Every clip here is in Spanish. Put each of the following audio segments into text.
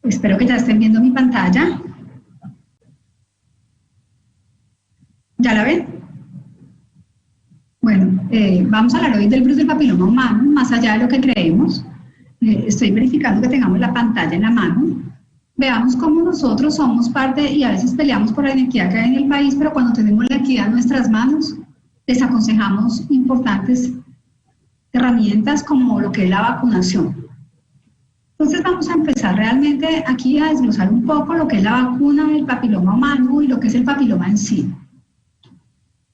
Espero que ya estén viendo mi pantalla. ¿Ya la ven? Bueno, vamos a hablar hoy del virus del papiloma humano, más allá de lo que creemos. Estoy verificando que tengamos la pantalla en la mano. Veamos cómo nosotros somos parte y a veces peleamos por la inequidad que hay en el país, pero cuando tenemos la equidad en nuestras manos, desaconsejamos importantes herramientas como lo que es la vacunación. Entonces vamos a empezar realmente aquí a desglosar un poco lo que es la vacuna del papiloma humano y lo que es el papiloma en sí.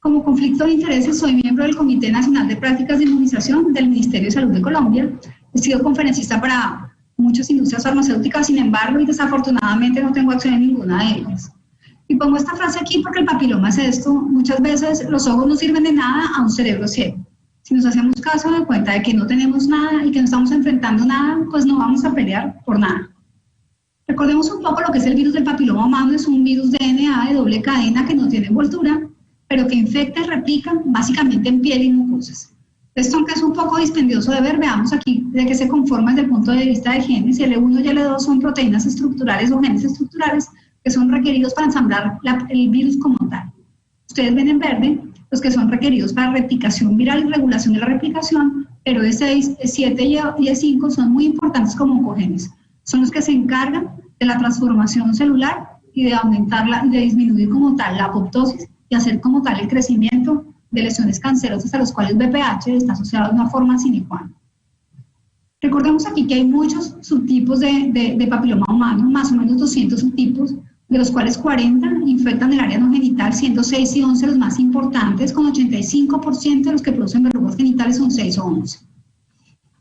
Como conflicto de intereses, soy miembro del Comité Nacional de Prácticas de Inmunización del Ministerio de Salud de Colombia. He sido conferencista para muchas industrias farmacéuticas, sin embargo, y desafortunadamente no tengo acción en ninguna de ellas. Y pongo esta frase aquí porque el papiloma es esto. Muchas veces los ojos no sirven de nada a un cerebro ciego. Si nos hacemos caso de cuenta de que no tenemos nada y que no estamos enfrentando nada, pues no vamos a pelear por nada. Recordemos un poco lo que es el virus del papiloma humano. Es un virus DNA de doble cadena que no tiene envoltura, pero que infecta y replica básicamente en piel y mucosas. Esto, aunque es un poco dispendioso de ver, veamos aquí de qué se conforma desde el punto de vista de genes. Y L1 y L2 son proteínas estructurales o genes estructurales que son requeridos para ensamblar el virus como tal. Ustedes ven en verde los que son requeridos para replicación viral y regulación de la replicación, pero E6, E7 y E5 son muy importantes como oncogenes. Son los que se encargan de la transformación celular y de aumentarla y de disminuir como tal la apoptosis y hacer como tal el crecimiento de lesiones cancerosas a los cuales BPH está asociado de una forma sine qua non. Recordemos aquí que hay muchos subtipos de papiloma humano, más o menos 200 subtipos, de los cuales 40 infectan el área no genital, siendo 6 y 11 los más importantes, con 85% de los que producen verrugas genitales son 6 o 11.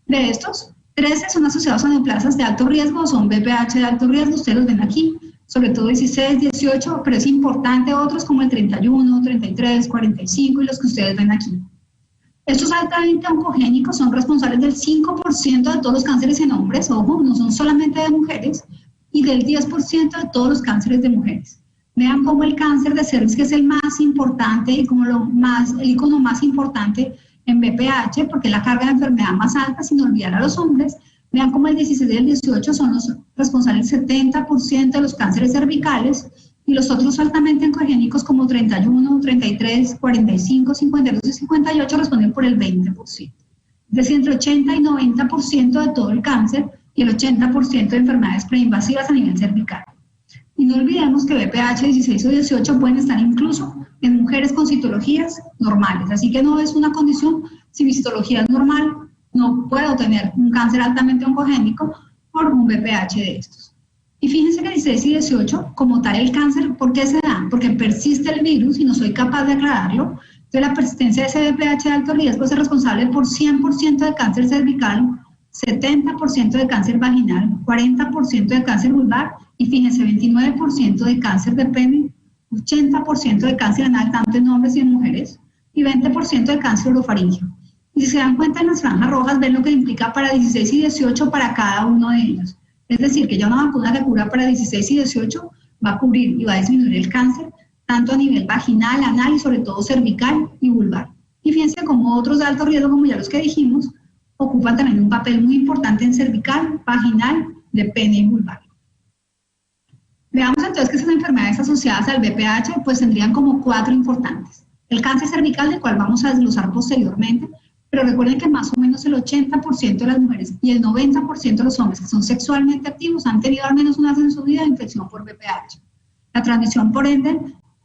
De estos, 13 son asociados a neoplasias de alto riesgo, son BPH de alto riesgo, ustedes los ven aquí, sobre todo 16, 18, pero es importante otros como el 31, 33, 45 y los que ustedes ven aquí. Estos altamente oncogénicos son responsables del 5% de todos los cánceres en hombres, ojo, no son solamente de mujeres, y del 10% de todos los cánceres de mujeres. Vean cómo el cáncer de cervix, que es el más importante y como el icono más importante en BPH, porque es la carga de enfermedad más alta, sin olvidar a los hombres. Vean cómo el 16 y el 18 son los responsables del 70% de los cánceres cervicales y los otros altamente oncogénicos como 31, 33, 45, 52 y 58 responden por el 20%. Es decir, entre 80 y 90% de todo el cáncer y el 80% de enfermedades preinvasivas a nivel cervical. Y no olvidemos que BPH 16 o 18 pueden estar incluso en mujeres con citologías normales, así que no es una condición. Si mi citología es normal, no puedo tener un cáncer altamente oncogénico por un BPH de estos. Y fíjense que 16 y 18, como tal el cáncer, ¿por qué se da? Porque persiste el virus y no soy capaz de aclararlo. Entonces la persistencia de ese BPH de alto riesgo es responsable por 100% de cáncer cervical, 70% de cáncer vaginal, 40% de cáncer vulvar y fíjense, 29% de cáncer de pene, 80% de cáncer anal, tanto en hombres y en mujeres, y 20% de cáncer orofaringeo. Y si se dan cuenta en las franjas rojas, ven lo que implica para 16 y 18 para cada uno de ellos. Es decir, que ya una vacuna que cura para 16 y 18 va a cubrir y va a disminuir el cáncer, tanto a nivel vaginal, anal y sobre todo cervical y vulvar. Y fíjense como otros de alto riesgo, como ya los que dijimos, ocupan también un papel muy importante en cervical, vaginal, de pene y vulvar. Veamos entonces que esas enfermedades asociadas al BPH pues tendrían como 4 importantes. El cáncer cervical, del cual vamos a desglosar posteriormente, pero recuerden que más o menos el 80% de las mujeres y el 90% de los hombres que son sexualmente activos han tenido al menos una vez en su vida infección por BPH. La transmisión por ende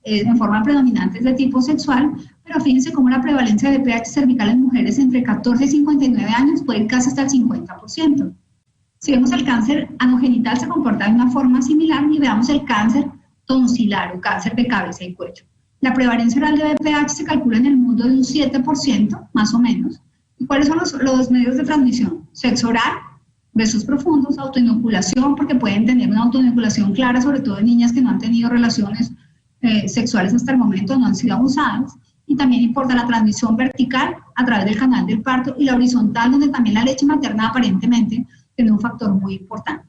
en forma predominante es de tipo sexual, pero fíjense cómo la prevalencia de BPH cervical en mujeres entre 14 y 59 años puede ir casi hasta el 50%. Si vemos el cáncer anogenital se comporta de una forma similar y veamos el cáncer tonsilar o cáncer de cabeza y cuello. La prevalencia oral de BPH se calcula en el mundo de un 7%, más o menos. ¿Y cuáles son los medios de transmisión? Sexo oral, besos profundos, autoinoculación, porque pueden tener una autoinoculación clara, sobre todo en niñas que no han tenido relaciones sexuales hasta el momento, no han sido abusadas. Y también importa la transmisión vertical a través del canal del parto y la horizontal, donde también la leche materna aparentemente tiene un factor muy importante.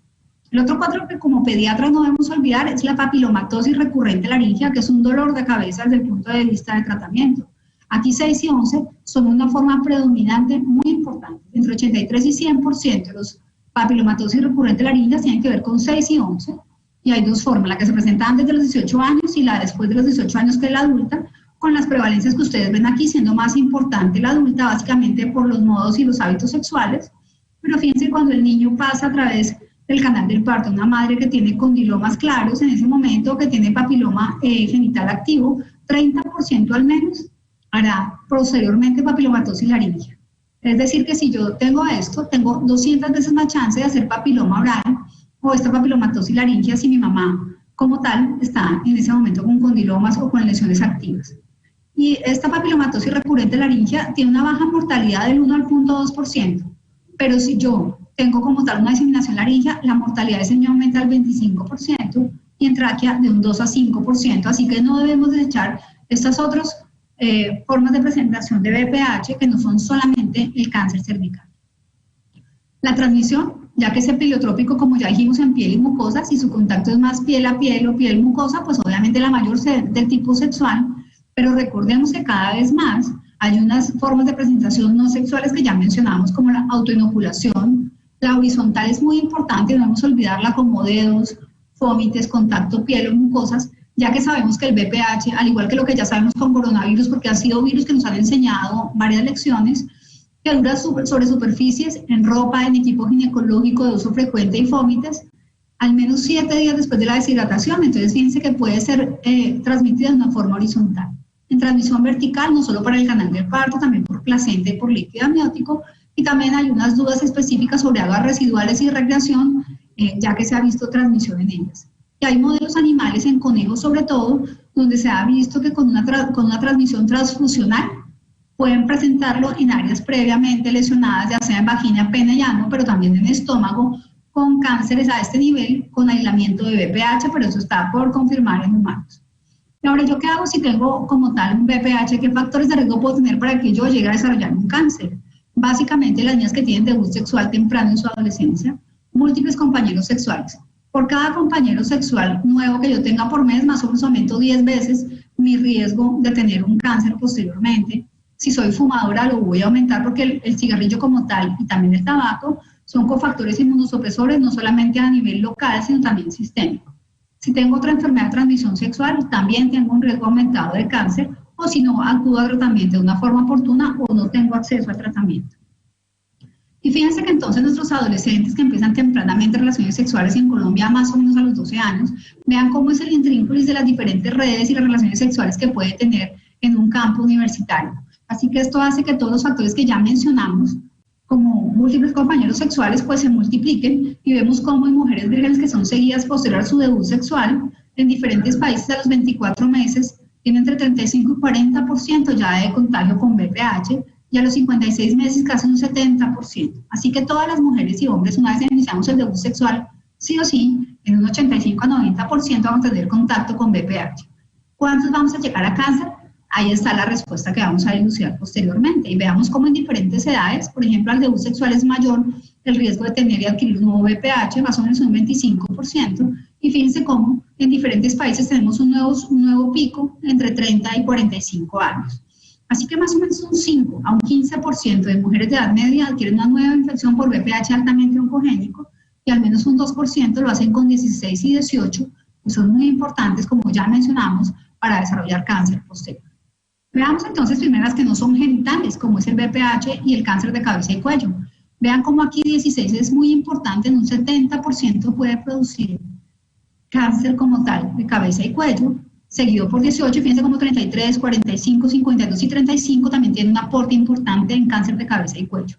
El otro 4 que como pediatras no debemos olvidar es la papilomatosis recurrente laringea, que es un dolor de cabeza desde el punto de vista de tratamiento. Aquí 6 y 11 son una forma predominante muy importante. Entre 83 y 100% de los Papilomatosis recurrente laringia tienen que ver con 6 y 11, y hay dos formas, la que se presenta antes de los 18 años y la después de los 18 años, que es la adulta, con las prevalencias que ustedes ven aquí, siendo más importante la adulta, básicamente por los modos y los hábitos sexuales. Pero fíjense, cuando el niño pasa a través del canal del parto, una madre que tiene condilomas claros en ese momento, que tiene papiloma genital activo, 30% al menos hará posteriormente papilomatosis laringia. Es decir, que si yo tengo esto, tengo 200 veces más chance de hacer papiloma oral o esta papilomatosis laringia si mi mamá como tal está en ese momento con condilomas o con lesiones activas. Y esta papilomatosis recurrente laringia tiene una baja mortalidad del 1 al 0.2%, pero si yo tengo como tal una diseminación laringia, la mortalidad de ese niño aumenta al 25% y en tráquea de un 2 a 5%, así que no debemos desechar estas otras formas de presentación de BPH que no son solamente el cáncer cervical. La transmisión, ya que es epiliotrópico, como ya dijimos, en piel y mucosa, si su contacto es más piel a piel o piel mucosa, pues obviamente la mayor del tipo sexual, pero recordemos que cada vez más hay unas formas de presentación no sexuales que ya mencionamos, como la autoinoculación. La horizontal es muy importante, no debemos olvidarla, como dedos, fómites, contacto piel o mucosas, ya que sabemos que el BPH, al igual que lo que ya sabemos con coronavirus, porque han sido virus que nos han enseñado varias lecciones, que dura sobre superficies, en ropa, en equipo ginecológico de uso frecuente y fómites, al menos 7 días después de la deshidratación. Entonces fíjense que puede ser transmitida de una forma horizontal. En transmisión vertical, no solo para el canal del parto, también por placenta y por líquido amniótico, y también hay unas dudas específicas sobre aguas residuales y recreación, ya que se ha visto transmisión en ellas. Y hay modelos animales, en conejos sobre todo, donde se ha visto que con una transmisión transfusional pueden presentarlo en áreas previamente lesionadas, ya sea en vagina, pene y ano, pero también en estómago, con cánceres a este nivel, con aislamiento de BPH, pero eso está por confirmar en humanos. Y ahora, ¿yo qué hago si tengo como tal un BPH? ¿Qué factores de riesgo puedo tener para que yo llegue a desarrollar un cáncer? Básicamente, las niñas que tienen debut sexual temprano en su adolescencia, múltiples compañeros sexuales. Por cada compañero sexual nuevo que yo tenga por mes, más o menos aumento 10 veces mi riesgo de tener un cáncer posteriormente. Si soy fumadora, lo voy a aumentar porque el cigarrillo como tal y también el tabaco son cofactores inmunosupresores, no solamente a nivel local, sino también sistémico. Si tengo otra enfermedad de transmisión sexual, también tengo un riesgo aumentado de cáncer, o si no acudo al tratamiento de una forma oportuna o no tengo acceso al tratamiento. Y fíjense que entonces nuestros adolescentes que empiezan tempranamente relaciones sexuales en Colombia, más o menos a los 12 años, vean cómo es el intrínculis de las diferentes redes y las relaciones sexuales que puede tener en un campo universitario. Así que esto hace que todos los factores que ya mencionamos, como múltiples compañeros sexuales, pues se multipliquen, y vemos cómo hay mujeres vírgenes que son seguidas posterior a su debut sexual en diferentes países a los 24 meses, tienen entre 35 y 40% ya de contagio con VPH, y a los 56 meses casi un 70%. Así que todas las mujeres y hombres, una vez iniciamos el debut sexual, sí o sí, en un 85 a 90% vamos a tener contacto con VPH. ¿Cuántos vamos a llegar a cáncer? Ahí está la respuesta que vamos a dilucidar posteriormente. Y veamos cómo en diferentes edades, por ejemplo, al debut sexual es mayor el riesgo de tener y adquirir un nuevo VPH, más o menos un 25%. Y fíjense cómo en diferentes países tenemos un nuevo pico entre 30 y 45 años. Así que más o menos un 5 a un 15% de mujeres de edad media adquieren una nueva infección por VPH altamente oncogénico, y al menos un 2% lo hacen con 16 y 18, que son muy importantes, como ya mencionamos, para desarrollar cáncer posterior. Veamos entonces primeras que no son genitales, como es el VPH y el cáncer de cabeza y cuello. Vean cómo aquí 16 es muy importante, en un 70% puede producir cáncer como tal de cabeza y cuello, seguido por 18, fíjense como 33, 45, 52 y 35 también tienen un aporte importante en cáncer de cabeza y cuello.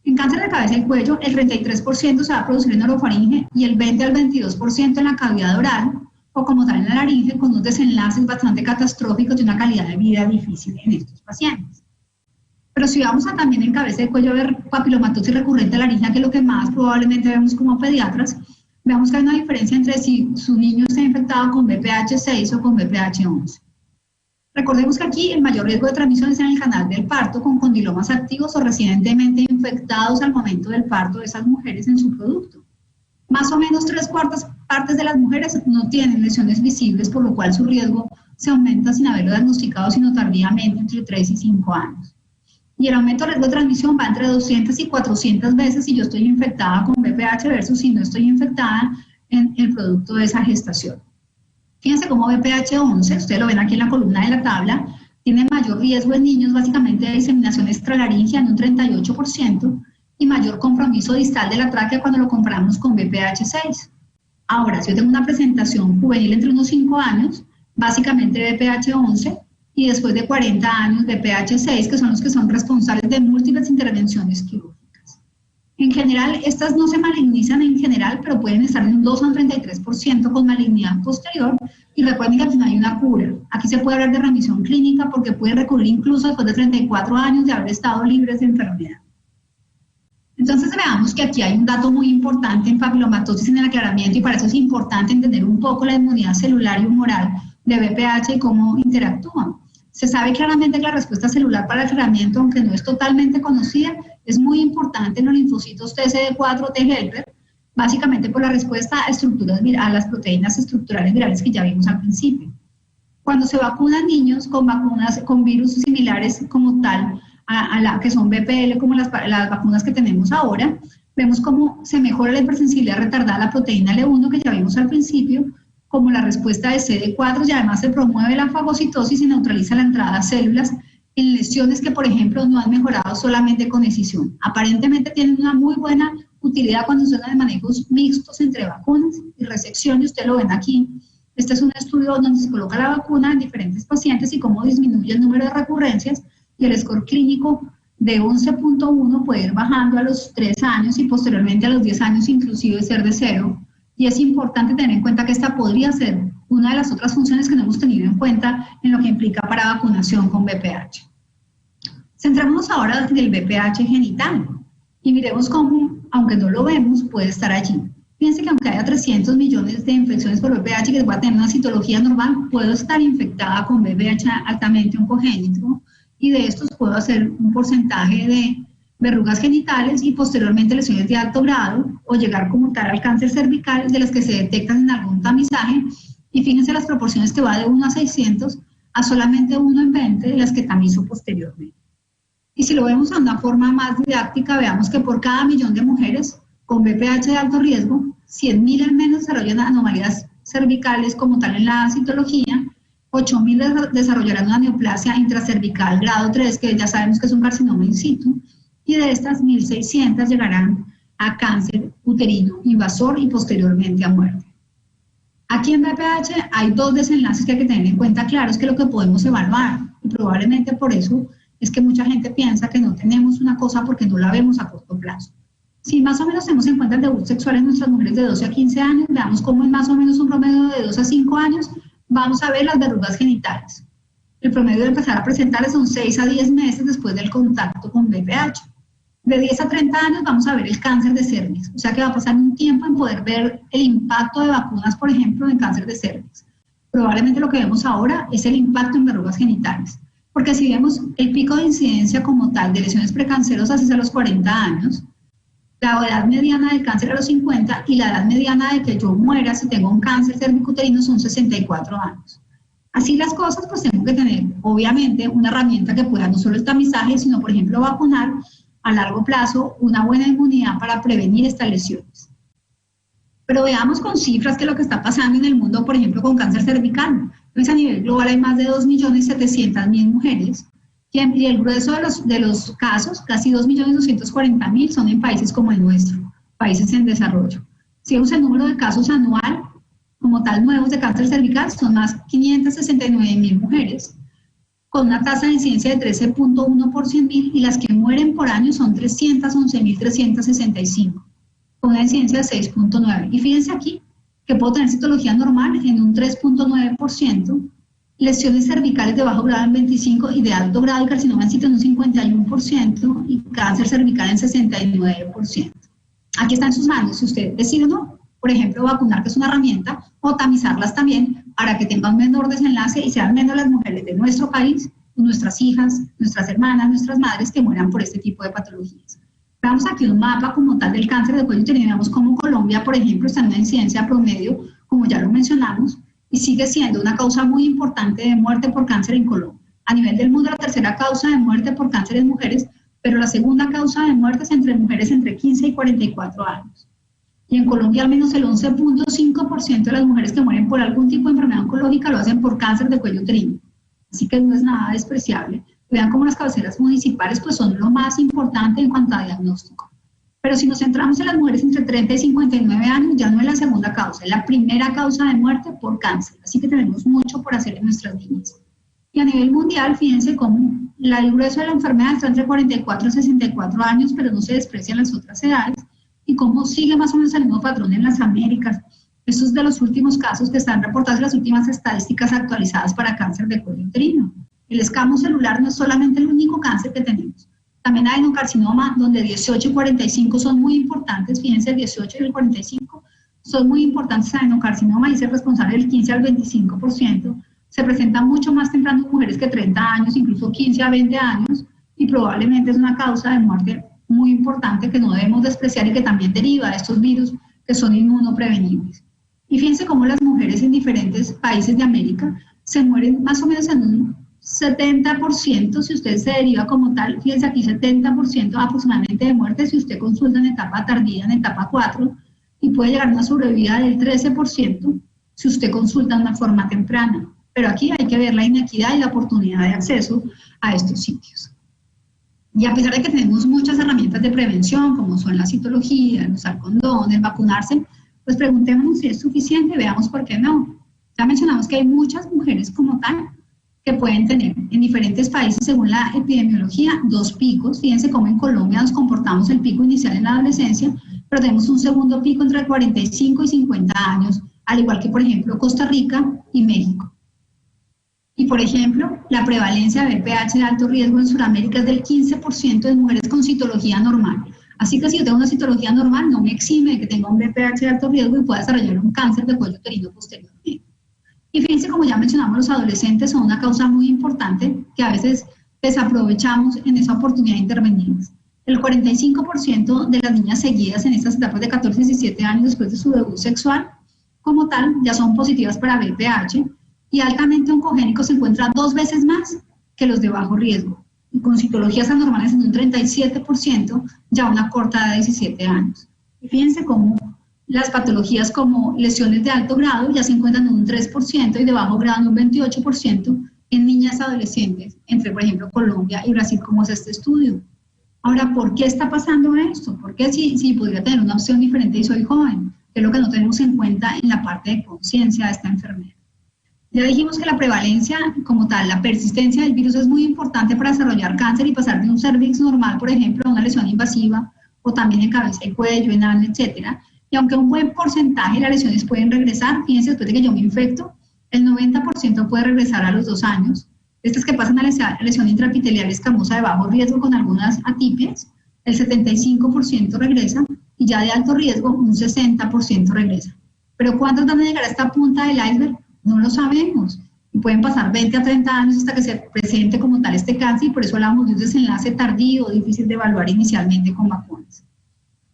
En cáncer de cabeza y cuello, el 33% se va a producir en orofaringe y el 20 al 22% en la cavidad oral, o como tal en la laringe, con unos desenlaces bastante catastróficos de una calidad de vida difícil en estos pacientes. Pero si vamos a también en cabeza y cuello a ver papilomatosis recurrente laringe, que es lo que más probablemente vemos como pediatras, veamos que hay una diferencia entre si su niño está infectado con VPH 6 o con VPH 11. Recordemos que aquí el mayor riesgo de transmisión es en el canal del parto, con condilomas activos o recientemente infectados al momento del parto de esas mujeres en su producto. Más o menos 3/4 partes de las mujeres no tienen lesiones visibles, por lo cual su riesgo se aumenta sin haberlo diagnosticado, sino tardíamente, entre 3 y 5 años. Y el aumento de riesgo de transmisión va entre 200 y 400 veces si yo estoy infectada con VPH versus si no estoy infectada en el producto de esa gestación. Fíjense cómo VPH11, ustedes lo ven aquí en la columna de la tabla, tiene mayor riesgo en niños básicamente de diseminación extralaríngea en un 38% y mayor compromiso distal de la tráquea cuando lo comparamos con VPH6. Ahora, si yo tengo una presentación juvenil entre unos 5 años, básicamente VPH11, y después de 40 años VPH6, que son los que son responsables de múltiples intervenciones quirúrgicas. En general, estas no se malignizan en general, pero pueden estar en un 2 a un 33% con malignidad posterior, y recuerden que aquí no hay una cura. Aquí se puede hablar de remisión clínica porque puede recurrir incluso después de 34 años de haber estado libres de enfermedad. Entonces veamos que aquí hay un dato muy importante en papilomatosis en el aclaramiento, y para eso es importante entender un poco la inmunidad celular y humoral de VPH y cómo interactúan. Se sabe claramente que la respuesta celular para el aclaramiento, aunque no es totalmente conocida, es muy importante en los linfocitos TCD4 T helper, básicamente por la respuesta a las proteínas estructurales virales que ya vimos al principio. Cuando se vacunan niños con virus similares como tal que son VPL, como las vacunas que tenemos ahora, vemos cómo se mejora la hipersensibilidad retardada a la proteína L1 que ya vimos al principio, como la respuesta de CD4, y además se promueve la fagocitosis y neutraliza la entrada a células en lesiones que, por ejemplo, no han mejorado solamente con escisión. Aparentemente tienen una muy buena utilidad cuando se usan manejos mixtos entre vacunas y resección, y ustedes lo ven aquí. Este es un estudio donde se coloca la vacuna en diferentes pacientes y cómo disminuye el número de recurrencias, y el score clínico de 11.1 puede ir bajando a los 3 años y posteriormente a los 10 años inclusive ser de 0. Y es importante tener en cuenta que esta podría ser una de las otras funciones que no hemos tenido en cuenta en lo que implica para vacunación con VPH. Centrémonos ahora en el VPH genital y miremos cómo, aunque no lo vemos, puede estar allí. Fíjense que aunque haya 300 millones de infecciones por VPH que voy a tener una citología normal, puedo estar infectada con VPH altamente oncogénico, y de estos puedo hacer un porcentaje de verrugas genitales y posteriormente lesiones de alto grado, o llegar como tal al cáncer cervical de las que se detectan en algún tamizaje, y fíjense las proporciones que va de 1 a 600 a solamente 1 en 20 de las que tamizo posteriormente. Y si lo vemos de una forma más didáctica, veamos que por cada millón de mujeres con VPH de alto riesgo, 100.000 al menos desarrollan anomalías cervicales como tal en la citología, 8.000 desarrollarán una neoplasia intracervical grado 3, que ya sabemos que es un carcinoma in situ, y de estas 1.600 llegarán a cáncer uterino invasor y posteriormente a muerte. Aquí en VPH hay 2 desenlaces que hay que tener en cuenta claros, que es lo que podemos evaluar, y probablemente por eso es que mucha gente piensa que no tenemos una cosa porque no la vemos a corto plazo. Si más o menos tenemos en cuenta el debut sexual en nuestras mujeres de 12 a 15 años, veamos cómo es más o menos un promedio de 2 a 5 años, vamos a ver las verrugas genitales. El promedio de empezar a presentarles son 6 a 10 meses después del contacto con VPH. De 10 a 30 años vamos a ver el cáncer de cervix, o sea que va a pasar un tiempo en poder ver el impacto de vacunas, por ejemplo, en cáncer de cervix. Probablemente lo que vemos ahora es el impacto en verrugas genitales, porque si vemos el pico de incidencia como tal de lesiones precancerosas es a los 40 años, la edad mediana del cáncer a los 50 y la edad mediana de que yo muera si tengo un cáncer cervicuterino son 64 años. Así las cosas, pues tengo que tener, obviamente, una herramienta que pueda no solo el tamizaje, sino, por ejemplo, vacunar a largo plazo una buena inmunidad para prevenir estas lesiones. Pero veamos con cifras qué es lo que está pasando en el mundo, por ejemplo, con cáncer cervical. Pues a nivel global hay más de 2.700.000 mujeres, y el grueso de los casos, casi 2.240.000, son en países como el nuestro, países en desarrollo. Si vemos el número de casos anual, como tal, nuevos de cáncer cervical, son más 569.000 mujeres, con una tasa de incidencia de 13.1 por 100.000, y las que mueren por año son 311.365, con una incidencia de 6.9. Y fíjense aquí que puedo tener citología normal en un 3.9%, lesiones cervicales de bajo grado en 25% y de alto grado y carcinoma en situ en un 51%, y cáncer cervical en 69%. Aquí está en sus manos, si usted decide o no, por ejemplo, vacunar, que es una herramienta, o tamizarlas también para que tengan un menor desenlace y sean menos las mujeres de nuestro país, nuestras hijas, nuestras hermanas, nuestras madres que mueran por este tipo de patologías. Veamos aquí un mapa como tal del cáncer de cuello uterino, vemos como Colombia, por ejemplo, está en una incidencia promedio, como ya lo mencionamos, y sigue siendo una causa muy importante de muerte por cáncer en Colombia. A nivel del mundo, la tercera causa de muerte por cáncer en mujeres, pero la segunda causa de muerte es entre mujeres entre 15 y 44 años. Y en Colombia al menos el 11.5% de las mujeres que mueren por algún tipo de enfermedad oncológica lo hacen por cáncer de cuello uterino. Así que no es nada despreciable. Vean cómo las cabeceras municipales pues son lo más importante en cuanto a diagnóstico. Pero si nos centramos en las mujeres entre 30 y 59 años, ya no es la segunda causa, es la primera causa de muerte por cáncer. Así que tenemos mucho por hacer en nuestras niñas. Y a nivel mundial, fíjense cómo el grueso de la enfermedad está entre 44 y 64 años, pero no se desprecian las otras edades, y cómo sigue más o menos el mismo patrón en las Américas. Estos es de los últimos casos que están reportados en las últimas estadísticas actualizadas para cáncer de cuello uterino. El escamo celular no es solamente el único cáncer que tenemos. También hay adenocarcinoma, donde 18 y 45 son muy importantes. Fíjense, el 18 y el 45 son muy importantes adenocarcinoma y es el responsable del 15 al 25%. Se presenta mucho más temprano en mujeres que 30 años, incluso 15 a 20 años, y probablemente es una causa de muerte muy importante que no debemos despreciar y que también deriva de estos virus que son inmunoprevenibles. Y fíjense cómo las mujeres en diferentes países de América se mueren más o menos en un 70%, si usted se deriva como tal, fíjense aquí 70% aproximadamente de muerte si usted consulta en etapa tardía, en etapa 4, y puede llegar a una sobrevida del 13% si usted consulta de una forma temprana. Pero aquí hay que ver la inequidad y la oportunidad de acceso a estos sitios. Y a pesar de que tenemos muchas herramientas de prevención, como son la citología, el usar condón, el vacunarse, pues preguntémonos si es suficiente, veamos por qué no. Ya mencionamos que hay muchas mujeres como tal que pueden tener en diferentes países, según la epidemiología, 2 picos. Fíjense cómo en Colombia nos comportamos el pico inicial en la adolescencia, pero tenemos un segundo pico entre 45 y 50 años, al igual que, por ejemplo, Costa Rica y México. Y, por ejemplo, la prevalencia de VPH de alto riesgo en Sudamérica es del 15% de mujeres con citología normal. Así que si yo tengo una citología normal, no me exime de que tenga un VPH de alto riesgo y pueda desarrollar un cáncer de cuello uterino posteriormente. Y fíjense, como ya mencionamos, los adolescentes son una causa muy importante que a veces desaprovechamos en esa oportunidad de intervenir. El 45% de las niñas seguidas en estas etapas de 14 y 17 años después de su debut sexual, como tal, ya son positivas para VPH, y altamente oncogénicos se encuentran 2 veces más que los de bajo riesgo, y con citologías anormales en un 37%, ya una corta edad de 17 años. Y fíjense cómo las patologías como lesiones de alto grado ya se encuentran en un 3% y de bajo grado en un 28% en niñas adolescentes, entre, por ejemplo, Colombia y Brasil, como es este estudio. Ahora, ¿por qué está pasando esto? ¿Por qué si podría tener una opción diferente y soy joven? Que es lo que no tenemos en cuenta en la parte de conciencia de esta enfermedad. Ya dijimos que la prevalencia como tal, la persistencia del virus es muy importante para desarrollar cáncer y pasar de un cervix normal, por ejemplo, a una lesión invasiva, o también en cabeza y cuello, en ano, etc. Y aunque un buen porcentaje de las lesiones pueden regresar, fíjense, después de que yo me infecto, el 90% puede regresar a los 2 años. Estas que pasan a la lesión intraepitelial escamosa de bajo riesgo con algunas atipias, el 75% regresa, y ya de alto riesgo, un 60% regresa. Pero ¿cuántos van a llegar a esta punta del iceberg? No lo sabemos. Y pueden pasar 20 a 30 años hasta que se presente como tal este cáncer, y por eso hablamos de un desenlace tardío, difícil de evaluar inicialmente con vacunas.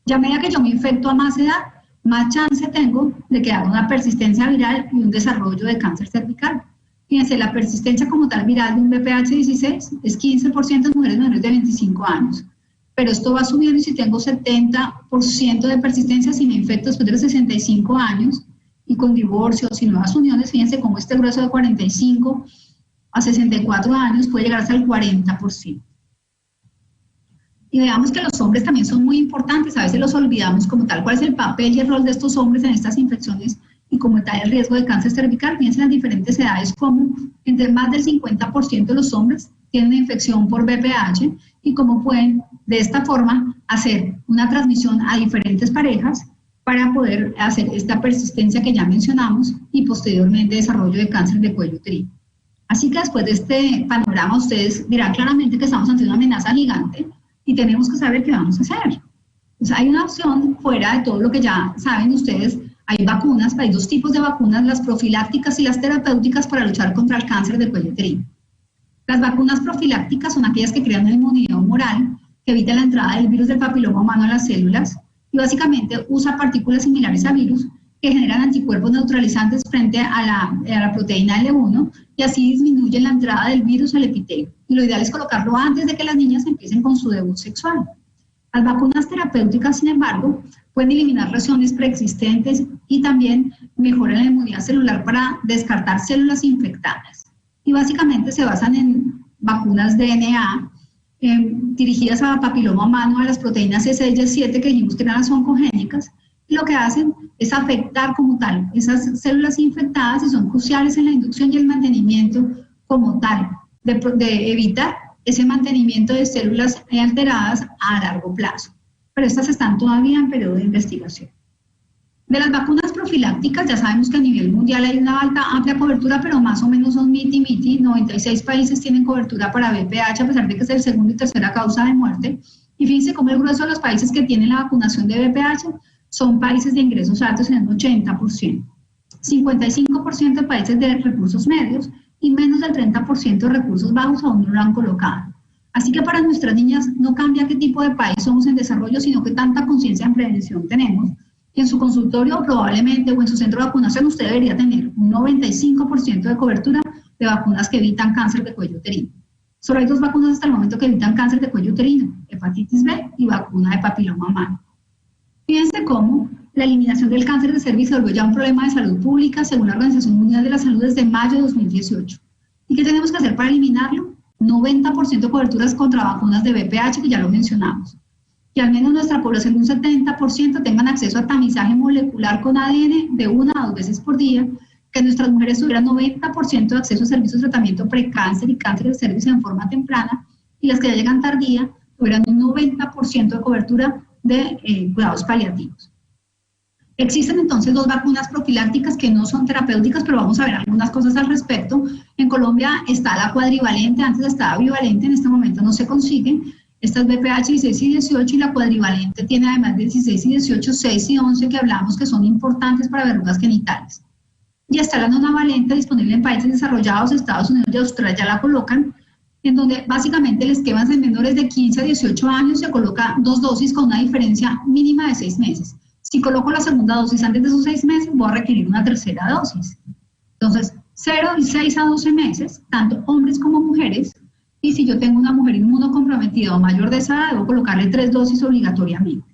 Ya a medida que yo me infecto a más edad, más chance tengo de que haga una persistencia viral y un desarrollo de cáncer cervical. Fíjense, la persistencia como tal viral de un VPH 16 es 15% en mujeres menores de 25 años. Pero esto va subiendo, y si tengo 70% de persistencia, si me infecto después de los 65 años, y con divorcios y nuevas uniones, fíjense cómo este grueso de 45 a 64 años puede llegar hasta el 40%. Y veamos que los hombres también son muy importantes, a veces los olvidamos como tal, cuál es el papel y el rol de estos hombres en estas infecciones y como tal el riesgo de cáncer cervical. Fíjense en las diferentes edades como entre más del 50% de los hombres tienen una infección por VPH y cómo pueden de esta forma hacer una transmisión a diferentes parejas para poder hacer esta persistencia que ya mencionamos y posteriormente desarrollo de cáncer de cuello uterino. Así que después de este panorama ustedes dirán claramente que estamos ante una amenaza gigante y tenemos que saber qué vamos a hacer. Pues hay una opción fuera de todo lo que ya saben ustedes. Hay vacunas, hay 2 tipos de vacunas, las profilácticas y las terapéuticas para luchar contra el cáncer de cuello uterino. Las vacunas profilácticas son aquellas que crean una inmunidad humoral que evita la entrada del virus del papiloma humano a las células, y básicamente usa partículas similares a virus que que generan anticuerpos neutralizantes frente a la proteína L1 y así disminuyen la entrada del virus al epitelio. Y lo ideal es colocarlo antes de que las niñas empiecen con su debut sexual. Las vacunas terapéuticas, sin embargo, pueden eliminar lesiones preexistentes y también mejoran la inmunidad celular para descartar células infectadas. Y básicamente se basan en vacunas DNA dirigidas a papiloma humano, a las proteínas S y S7 que dijimos que eran las oncogénicas, y lo que hacen es afectar como tal esas células infectadas y son cruciales en la inducción y el mantenimiento como tal, de evitar ese mantenimiento de células alteradas a largo plazo. Pero estas están todavía en periodo de investigación. De las vacunas profilácticas, ya sabemos que a nivel mundial hay una amplia cobertura, pero más o menos son miti-miti. 96 países tienen cobertura para VPH, a pesar de que es el segundo y tercera causa de muerte. Y fíjense cómo el grueso de los países que tienen la vacunación de VPH son países de ingresos altos en el 80%. 55% de países de recursos medios y menos del 30% de recursos bajos aún no lo han colocado. Así que para nuestras niñas no cambia qué tipo de país somos en desarrollo, sino que tanta conciencia en prevención tenemos. Y en su consultorio probablemente o en su centro de vacunación usted debería tener un 95% de cobertura de vacunas que evitan cáncer de cuello uterino. Solo hay 2 vacunas hasta el momento que evitan cáncer de cuello uterino, hepatitis B y vacuna de papiloma humano. Fíjense cómo la eliminación del cáncer de cervix se volvió ya un problema de salud pública según la Organización Mundial de la Salud desde mayo de 2018. ¿Y qué tenemos que hacer para eliminarlo? 90% de coberturas contra vacunas de VPH, que ya lo mencionamos. Que al menos nuestra población, un 70%, tengan acceso a tamizaje molecular con ADN de 1 a 2 veces por día, que nuestras mujeres tuvieran 90% de acceso a servicios de tratamiento precáncer y cáncer de cervix en forma temprana, y las que ya llegan tardía tuvieran un 90% de cobertura de cuidados paliativos. Existen entonces 2 vacunas profilácticas que no son terapéuticas, pero vamos a ver algunas cosas al respecto. En Colombia está la cuadrivalente, antes estaba bivalente, en este momento no se consigue. Esta es VPH 16 y 18 y la cuadrivalente tiene además de 16 y 18, 6 y 11 que hablamos que son importantes para verrugas genitales. Y está la nonavalente disponible en países desarrollados, Estados Unidos y Australia ya la colocan, en donde básicamente el esquema en menores de 15 a 18 años se coloca 2 dosis con una diferencia mínima de 6 meses. Si coloco la segunda dosis antes de esos 6 meses, voy a requerir una tercera dosis. Entonces, 0 y 6 a 12 meses, tanto hombres como mujeres, y si yo tengo una mujer inmunocomprometida o mayor de esa edad, debo colocarle 3 dosis obligatoriamente.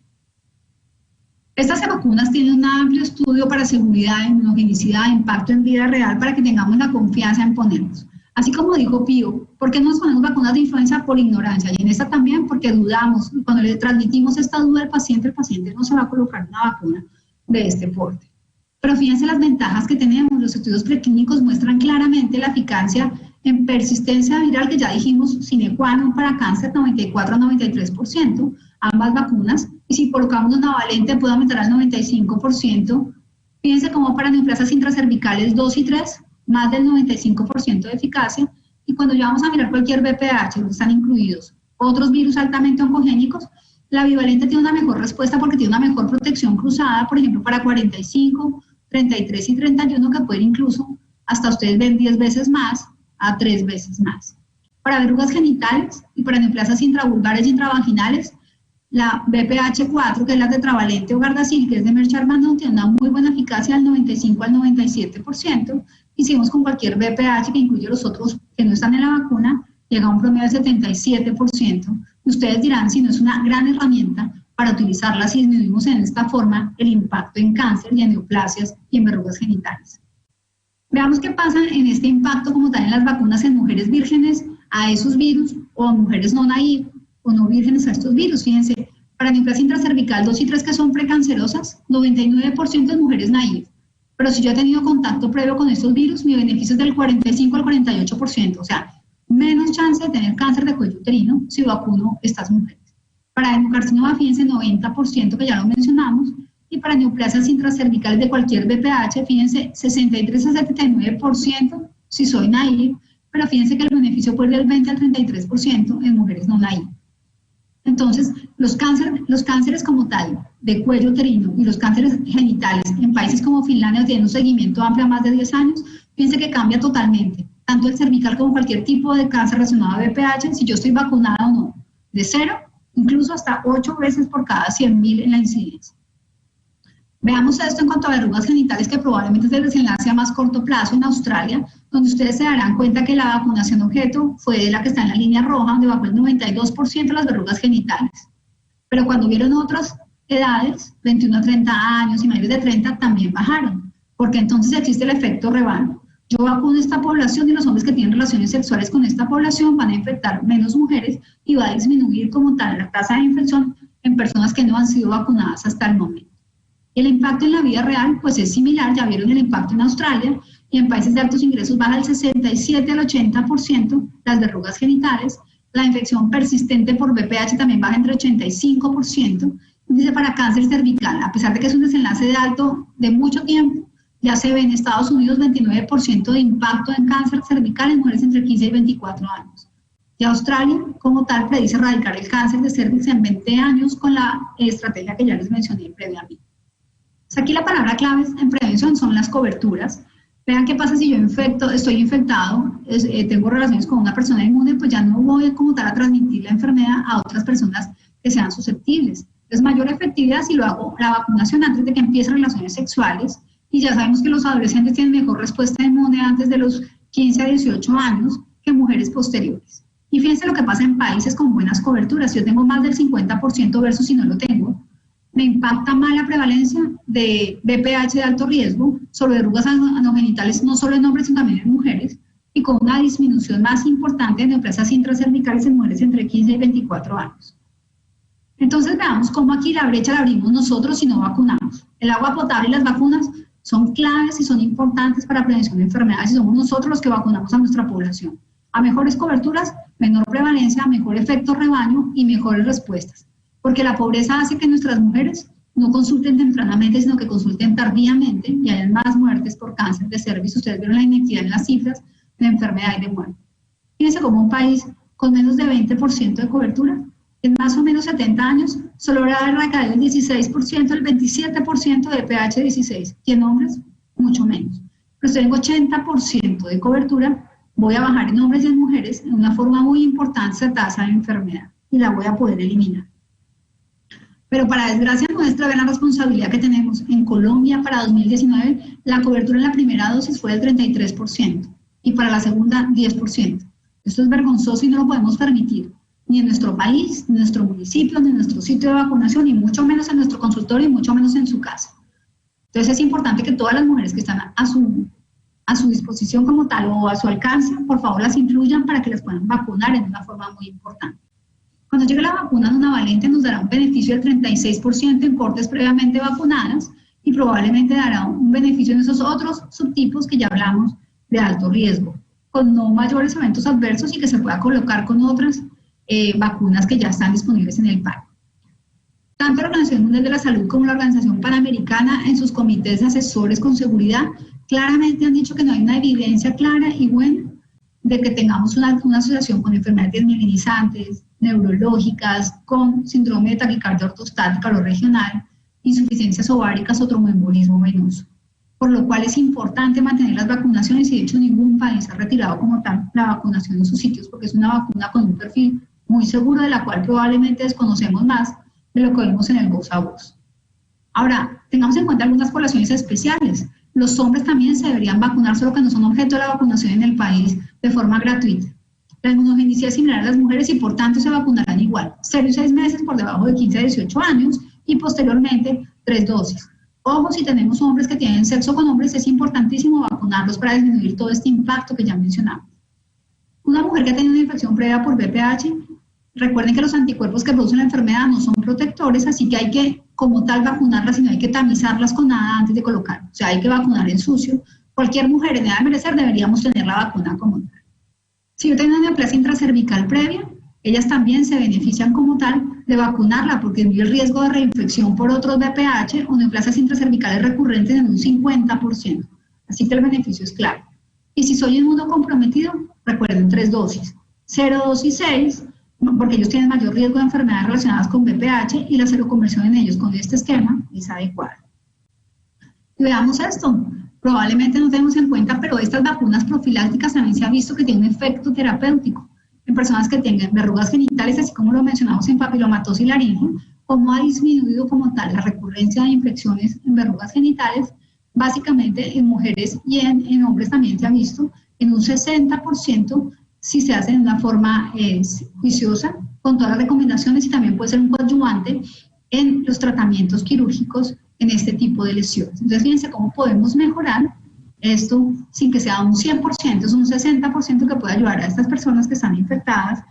Estas vacunas tienen un amplio estudio para seguridad, inmunogenicidad, impacto en vida real, para que tengamos la confianza en ponernos. Así como dijo Pío, ¿por qué no nos ponemos vacunas de influenza? Por ignorancia, y en esta también porque dudamos, y cuando le transmitimos esta duda al paciente, el paciente no se va a colocar una vacuna de este porte. Pero fíjense las ventajas que tenemos, los estudios preclínicos muestran claramente la eficacia en persistencia viral, que ya dijimos sine qua non para cáncer, 94 a 93%, ambas vacunas, y si colocamos una valente puede aumentar al 95%, fíjense como para neoplasias intracervicales 2 y 3, más del 95% de eficacia, y cuando ya vamos a mirar cualquier VPH, donde están incluidos otros virus altamente oncogénicos, la bivalente tiene una mejor respuesta porque tiene una mejor protección cruzada, por ejemplo, para 45, 33 y 31, que pueden incluso, hasta ustedes ven 10 veces más, a 3 veces más. Para verrugas genitales y para neoplasias intravulgares y intravaginales, la VPH4, que es la tetravalente o Gardasil, que es de Merck Charbon, tiene una muy buena eficacia del 95 al 97%, y si vemos con cualquier VPH que incluye los otros que no están en la vacuna, llega a un promedio del 77%. Y ustedes dirán si no es una gran herramienta para utilizarla si disminuimos en esta forma el impacto en cáncer y en neoplasias y en verrugas genitales. Veamos qué pasa en este impacto como tal en las vacunas en mujeres vírgenes a esos virus o a mujeres no naive o no vírgenes a estos virus. Fíjense, para neoplasia intracervical 2 y 3 que son precancerosas, 99% de mujeres naive. Pero si yo he tenido contacto previo con estos virus, mi beneficio es del 45 al 48%, o sea, menos chance de tener cáncer de cuello uterino si vacuno estas mujeres. Para adenocarcinoma, fíjense, 90%, que ya lo mencionamos, y para neoplasias intracervicales de cualquier VPH, fíjense, 63 a 79% si soy naive, pero fíjense que el beneficio puede ir del 20 al 33% en mujeres no naive. Entonces, los cánceres como tal, de cuello uterino y los cánceres genitales en países como Finlandia tienen un seguimiento amplio a más de 10 años, fíjense que cambia totalmente, tanto el cervical como cualquier tipo de cáncer relacionado a VPH, si yo estoy vacunada o no, de 0, incluso hasta 8 veces por cada 100.000 en la incidencia. Veamos esto en cuanto a verrugas genitales, que probablemente es el desenlace a más corto plazo en Australia, donde ustedes se darán cuenta que la vacunación objeto fue la que está en la línea roja, donde bajó el 92% de las verrugas genitales. Pero cuando vieron otras edades, 21 a 30 años y mayores de 30, también bajaron, porque entonces existe el efecto rebaño. Yo vacuno esta población y los hombres que tienen relaciones sexuales con esta población van a infectar menos mujeres y va a disminuir como tal la tasa de infección en personas que no han sido vacunadas hasta el momento. El impacto en la vida real pues es similar, ya vieron el impacto en Australia, y en países de altos ingresos baja del 67 al 80% las verrugas genitales, la infección persistente por VPH también baja entre 85%, dice para cáncer cervical, a pesar de que es un desenlace de alto de mucho tiempo, ya se ve en Estados Unidos 29% de impacto en cáncer cervical en mujeres entre 15 y 24 años. Y Australia, como tal, predice erradicar el cáncer de cervix en 20 años con la estrategia que ya les mencioné previamente. Aquí la palabra clave en prevención son las coberturas. Vean qué pasa si yo estoy infectado, tengo relaciones con una persona inmune, pues ya no voy como tal a transmitir la enfermedad a otras personas que sean susceptibles. Es mayor efectividad si lo hago la vacunación antes de que empiecen relaciones sexuales, y ya sabemos que los adolescentes tienen mejor respuesta inmune antes de los 15 a 18 años que mujeres posteriores. Y fíjense lo que pasa en países con buenas coberturas. Si yo tengo más del 50% versus si no lo tengo, me impacta más la prevalencia de VPH de alto riesgo sobre verrugas anogenitales, no solo en hombres, sino también en mujeres, y con una disminución más importante de neoplasias intracervicales en mujeres entre 15 y 24 años. Entonces veamos cómo aquí la brecha la abrimos nosotros si no vacunamos. El agua potable y las vacunas son claves y son importantes para prevención de enfermedades y somos nosotros los que vacunamos a nuestra población. A mejores coberturas, menor prevalencia, mejor efecto rebaño y mejores respuestas. Porque la pobreza hace que nuestras mujeres no consulten tempranamente, sino que consulten tardíamente y hayan más muertes por cáncer de cervix. Ustedes vieron la inequidad en las cifras de enfermedad y de muerte. Fíjense como un país con menos de 20% de cobertura, en más o menos 70 años, solo habrá recaído el 16%, el 27% de pH 16, y en hombres, mucho menos. Pero si tengo 80% de cobertura, voy a bajar en hombres y en mujeres en una forma muy importante esa tasa de enfermedad y la voy a poder eliminar. Pero para desgracia nuestra, vean la responsabilidad que tenemos. En Colombia para 2019 la cobertura en la primera dosis fue del 33% y para la segunda 10%. Esto es vergonzoso y no lo podemos permitir, ni en nuestro país, ni en nuestro municipio, ni en nuestro sitio de vacunación, ni mucho menos en nuestro consultorio, y mucho menos en su casa. Entonces es importante que todas las mujeres que están a su disposición como tal o a su alcance, por favor las incluyan para que las puedan vacunar en una forma muy importante. Cuando llegue la vacuna monovalente nos dará un beneficio del 36% en cortes previamente vacunadas y probablemente dará un beneficio en esos otros subtipos que ya hablamos de alto riesgo, con no mayores eventos adversos y que se pueda colocar con otras vacunas que ya están disponibles en el PAC. Tanto la Organización Mundial de la Salud como la Organización Panamericana en sus comités asesores con seguridad claramente han dicho que no hay una evidencia clara y buena de que tengamos una asociación con enfermedades desmielinizantes, neurológicas, con síndrome de taquicardia ortostática o regional, insuficiencias ováricas o tromboembolismo venoso. Por lo cual es importante mantener las vacunaciones y de hecho ningún país ha retirado como tal la vacunación en sus sitios porque es una vacuna con un perfil muy seguro de la cual probablemente desconocemos más de lo que vimos en el voz a voz. Ahora, tengamos en cuenta algunas poblaciones especiales. Los hombres también se deberían vacunar, solo que no son objeto de la vacunación en el país de forma gratuita. La inmunogenicidad es similar a las mujeres y por tanto se vacunarán igual. 0 y 6 meses por debajo de 15 a 18 años y posteriormente 3 dosis. Ojo, si tenemos hombres que tienen sexo con hombres, es importantísimo vacunarlos para disminuir todo este impacto que ya mencionamos. Una mujer que ha tenido una infección previa por VPH, recuerden que los anticuerpos que producen la enfermedad no son protectores, así que hay que, como tal, vacunarlas, sino hay que tamizarlas con nada antes de colocar. O sea, hay que vacunar en sucio. Cualquier mujer en edad de merecer deberíamos tener la vacuna como tal. Si yo tengo una neoplasia intracervical previa, ellas también se benefician como tal de vacunarla porque el riesgo de reinfección por otros VPH o neoplasias intracervicales recurrentes en un 50%. Así que el beneficio es claro. Y si soy inmunocomprometido, recuerden 3 dosis. 0, 2 y 6, porque ellos tienen mayor riesgo de enfermedades relacionadas con VPH y la seroconversión en ellos con este esquema es adecuada. Y veamos esto. Probablemente no tenemos en cuenta, pero estas vacunas profilácticas también se ha visto que tienen un efecto terapéutico en personas que tengan verrugas genitales, así como lo mencionamos en papilomatosis laringe, cómo ha disminuido como tal la recurrencia de infecciones en verrugas genitales. Básicamente en mujeres y en hombres también se ha visto en un 60% si se hace de una forma juiciosa, con todas las recomendaciones, y también puede ser un coadyuvante en los tratamientos quirúrgicos en este tipo de lesiones. Entonces, fíjense cómo podemos mejorar esto sin que sea un 100%, es un 60% que puede ayudar a estas personas que están infectadas,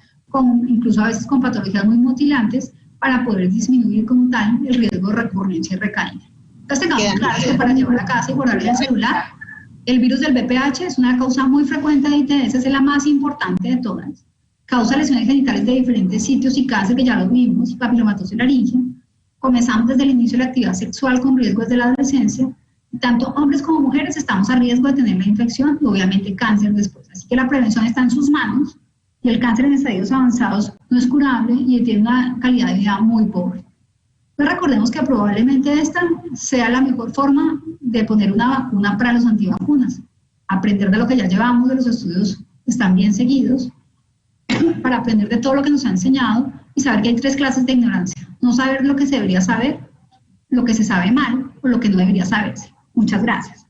incluso a veces con patologías muy mutilantes, para poder disminuir como tal el riesgo de recurrencia y recaída. Entonces tengamos claro que para llevar a casa y guardar en el celular, el virus del VPH es una causa muy frecuente de ITS, es la más importante de todas. Causa lesiones genitales de diferentes sitios y cáncer, que ya lo vimos, papilomatosis laringea. Comenzamos desde el inicio de la actividad sexual con riesgo desde la adolescencia. Tanto hombres como mujeres estamos a riesgo de tener la infección y obviamente cáncer después. Así que la prevención está en sus manos y el cáncer en estadios avanzados no es curable y tiene una calidad de vida muy pobre. Pues recordemos que probablemente esta sea la mejor forma de poner una vacuna para los antivacunas. Aprender de lo que ya llevamos, de los estudios que están bien seguidos, para aprender de todo lo que nos ha enseñado y saber que hay 3 clases de ignorancia. No saber lo que se debería saber, lo que se sabe mal o lo que no debería saberse. Muchas gracias.